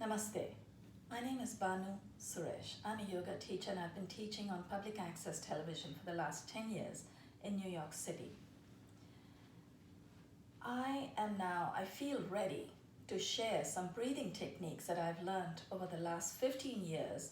Namaste. My name is Banu, Suresh. I'm a yoga teacher and I've been teaching on public access television for the last 10 years in New York City. I feel ready to share some breathing techniques that I've learned over the last 15 years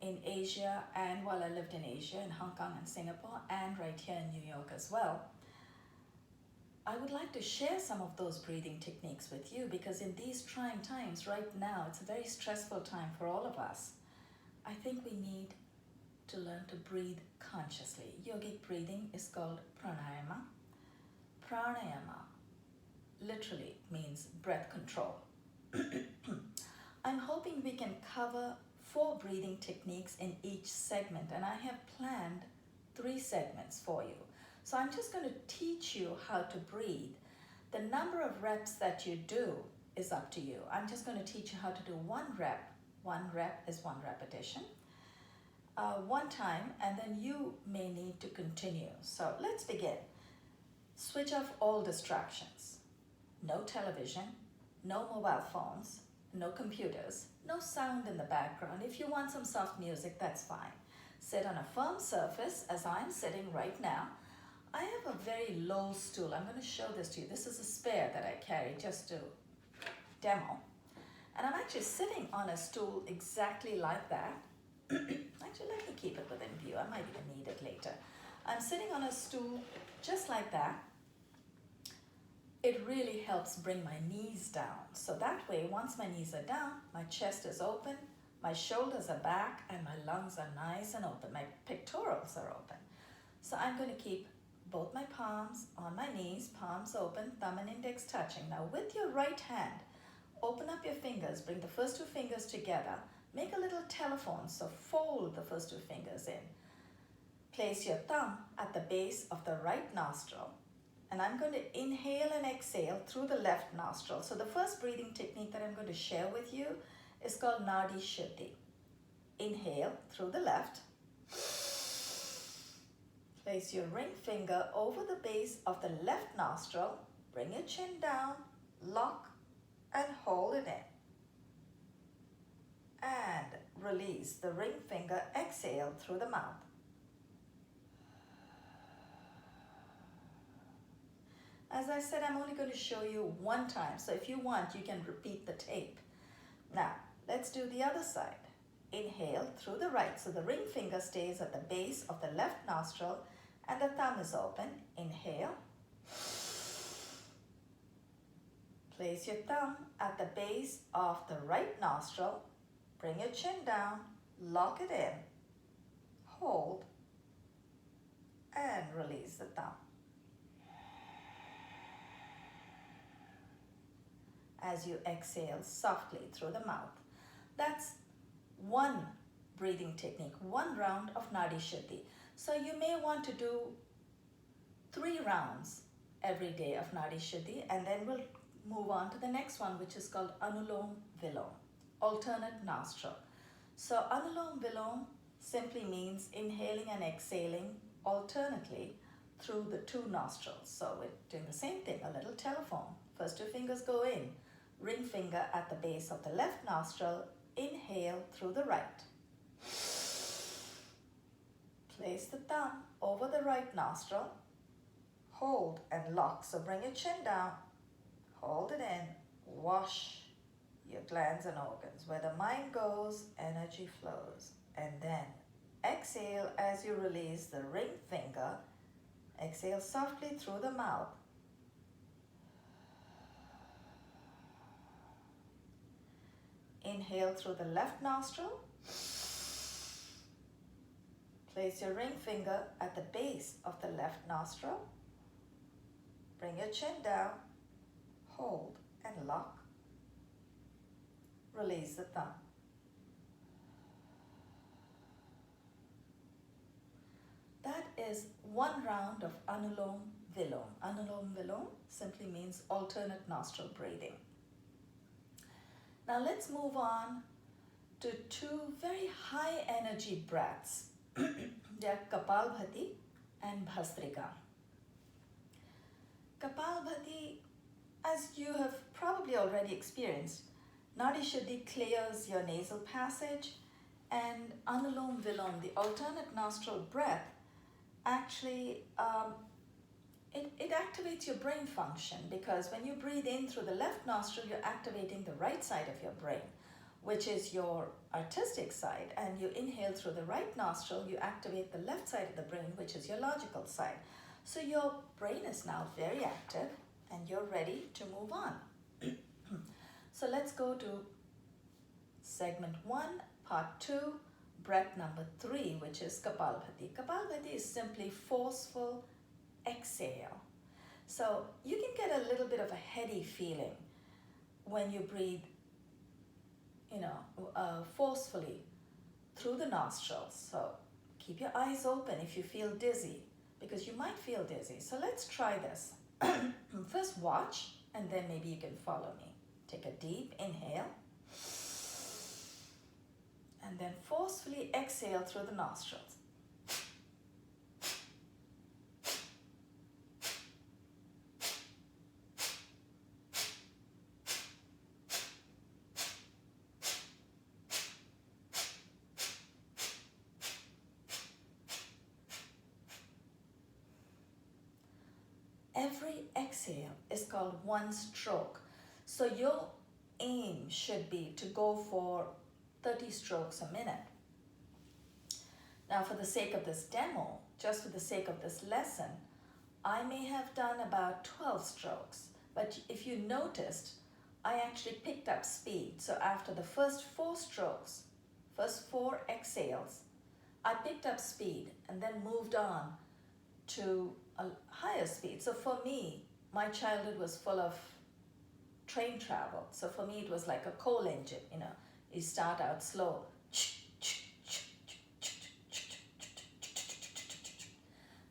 in Asia and while I lived in Asia, in Hong Kong and Singapore, and right here in New York as well. I would like to share some of those breathing techniques with you because in these trying times right now, it's a very stressful time for all of us. I think we need to learn to breathe consciously. Yogic breathing is called Pranayama. Pranayama literally means breath control. I'm hoping we can cover 4 breathing techniques in each segment, and I have planned 3 segments for you. So I'm just going to teach you how to breathe. The number of reps that you do is up to you. I'm just going to teach you how to do 1 rep. 1 rep is 1 repetition. 1 time, and then you may need to continue. So let's begin. Switch off all distractions. No television, no mobile phones, no computers, no sound in the background. If you want some soft music, that's fine. Sit on a firm surface as I'm sitting right now. I have a very low stool. I'm going to show this to you. This is a spare that I carry just to demo. And I'm actually sitting on a stool exactly like that. Actually, let me keep it within view. I might even need it later. I'm sitting on a stool just like that. It really helps bring my knees down. So that way, once my knees are down, my chest is open, my shoulders are back, and my lungs are nice and open. My pectorals are open. So I'm going to keep both my palms on my knees, palms open, thumb and index touching. Now with your right hand, open up your fingers, bring the first 2 fingers together, make a little telephone, so fold the first 2 fingers in. Place your thumb at the base of the right nostril, and I'm going to inhale and exhale through the left nostril. So the first breathing technique that I'm going to share with you is called Nadi Shuddhi. Inhale through the left. Place your ring finger over the base of the left nostril. Bring your chin down, lock, and hold it in. And release the ring finger, exhale through the mouth. As I said, I'm only going to show you 1 time. So if you want, you can repeat the tape. Now, let's do the other side. Inhale through the right. So the ring finger stays at the base of the left nostril and the thumb is open. Inhale. Place your thumb at the base of the right nostril. Bring your chin down. Lock it in. Hold. And release the thumb. As you exhale softly through the mouth. That's 1 breathing technique, 1 round of Nadi Shuddhi. So you may want to do 3 rounds every day of Nadi Shuddhi, and then we'll move on to the next one, which is called Anulom-Vilom, alternate nostril. So Anulom-Vilom simply means inhaling and exhaling alternately through the 2 nostrils. So we're doing the same thing, a little telephone. First 2 fingers go in. Ring finger at the base of the left nostril. Inhale through the right. Place the thumb over the right nostril. Hold and lock. So bring your chin down. Hold it in. Wash your glands and organs. Where the mind goes, energy flows. And then exhale as you release the ring finger. Exhale softly through the mouth. Inhale through the left nostril. Place your ring finger at the base of the left nostril. Bring your chin down. Hold and lock. Release the thumb. That is 1 round of Anulom-Vilom. Anulom-Vilom simply means alternate nostril breathing. Now let's move on to 2 very high energy breaths. They are Kapalbhati and Bhastrika. Kapalbhati, as you have probably already experienced, Nadi Shuddhi clears your nasal passage, and Anulom-Vilom, the alternate nostril breath, actually it activates your brain function, because when you breathe in through the left nostril, you're activating the right side of your brain, which is your artistic side, and you inhale through the right nostril, you activate the left side of the brain, which is your logical side. So your brain is now very active and you're ready to move on. So let's go to segment 1, part 2, breath number 3, which is Kapalbhati. Kapalbhati is simply forceful exhale. So you can get a little bit of a heady feeling when you breathe, forcefully through the nostrils. So keep your eyes open if you feel dizzy, because you might feel dizzy. So let's try this. First watch, and then maybe you can follow me. Take a deep inhale, and then forcefully exhale through the nostrils. Every exhale is called one stroke. So your aim should be to go for 30 strokes a minute. Now, for the sake of this demo, just for the sake of this lesson, I may have done about 12 strokes. But if you noticed, I actually picked up speed. So after the first 4 strokes, first 4 exhales, I picked up speed and then moved on to a higher speed. So for me, my childhood was full of train travel. So for me, it was like a coal engine, you start out slow.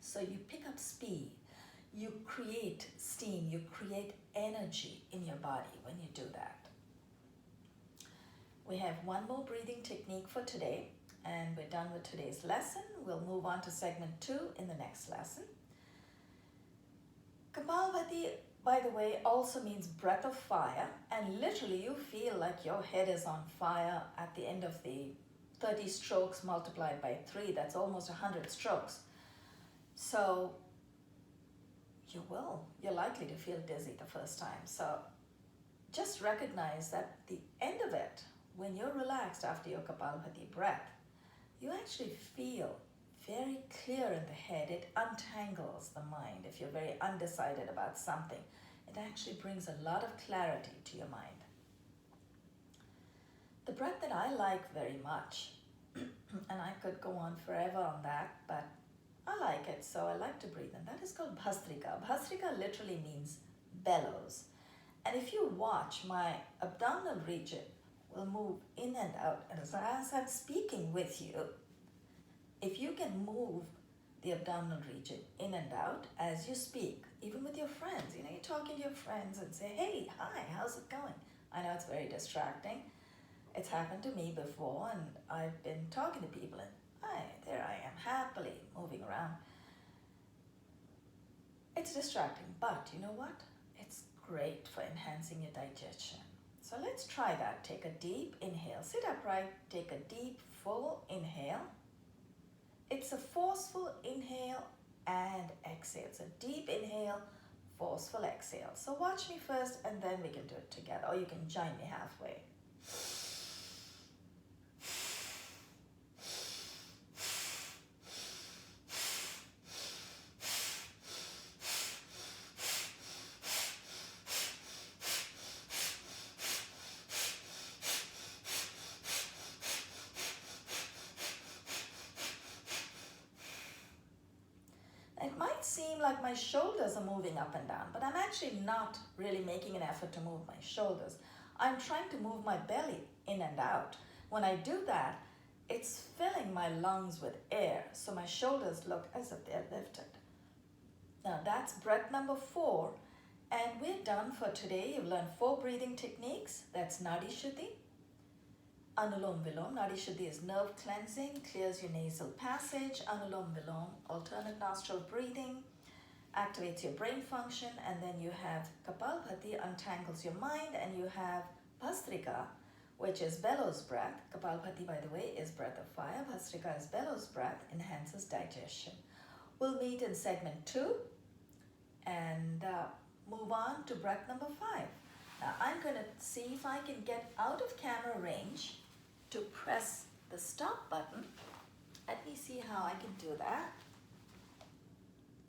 So you pick up speed, you create steam, you create energy in your body when you do that. We have one more breathing technique for today, and we're done with today's lesson. We'll move on to segment 2 in the next lesson. Kapalbhati, by the way, also means breath of fire, and literally you feel like your head is on fire at the end of the 30 strokes multiplied by 3. That's almost 100 strokes. So you're likely to feel dizzy the first time. So just recognize that the end of it, when you're relaxed after your Kapalbhati breath, you actually feel very clear in the head. It untangles the mind. If you're very undecided about something, it actually brings a lot of clarity to your mind. The breath that I like very much, and I could go on forever on that, but I like it, so I like to breathe, and that is called Bhastrika. Bhastrika literally means bellows. And if you watch, my abdominal region will move in and out. And as I'm speaking with you, if you can move the abdominal region in and out as you speak, even with your friends, you're talking to your friends and say, hey, hi, how's it going? I know it's very distracting. It's happened to me before, and I've been talking to people, and hi, there I am, happily moving around. It's distracting, but you know what? It's great for enhancing your digestion. So let's try that. Take a deep inhale. Sit upright. Take a deep, full inhale. It's a forceful inhale and exhale. It's a deep inhale, forceful exhale. So watch me first, and then we can do it together, or you can join me halfway. It might seem like my shoulders are moving up and down, but I'm actually not really making an effort to move my shoulders. I'm trying to move my belly in and out. When I do that, it's filling my lungs with air, so my shoulders look as if they're lifted. Now that's breath number 4, and we're done for today. You've learned 4 breathing techniques. That's Nadi Shuddhi, Anulom-Vilom. Nadi Shuddhi is nerve cleansing, clears your nasal passage. Anulom-Vilom, alternate nostril breathing, activates your brain function. And then you have Kapalbhati, untangles your mind. And you have Bhastrika, which is bellows breath. Kapalbhati, by the way, is breath of fire. Bhastrika is bellows breath, enhances digestion. We'll meet in segment 2 and move on to breath number 5. Now I'm going to see if I can get out of camera range to press the stop button. Let me see how I can do that.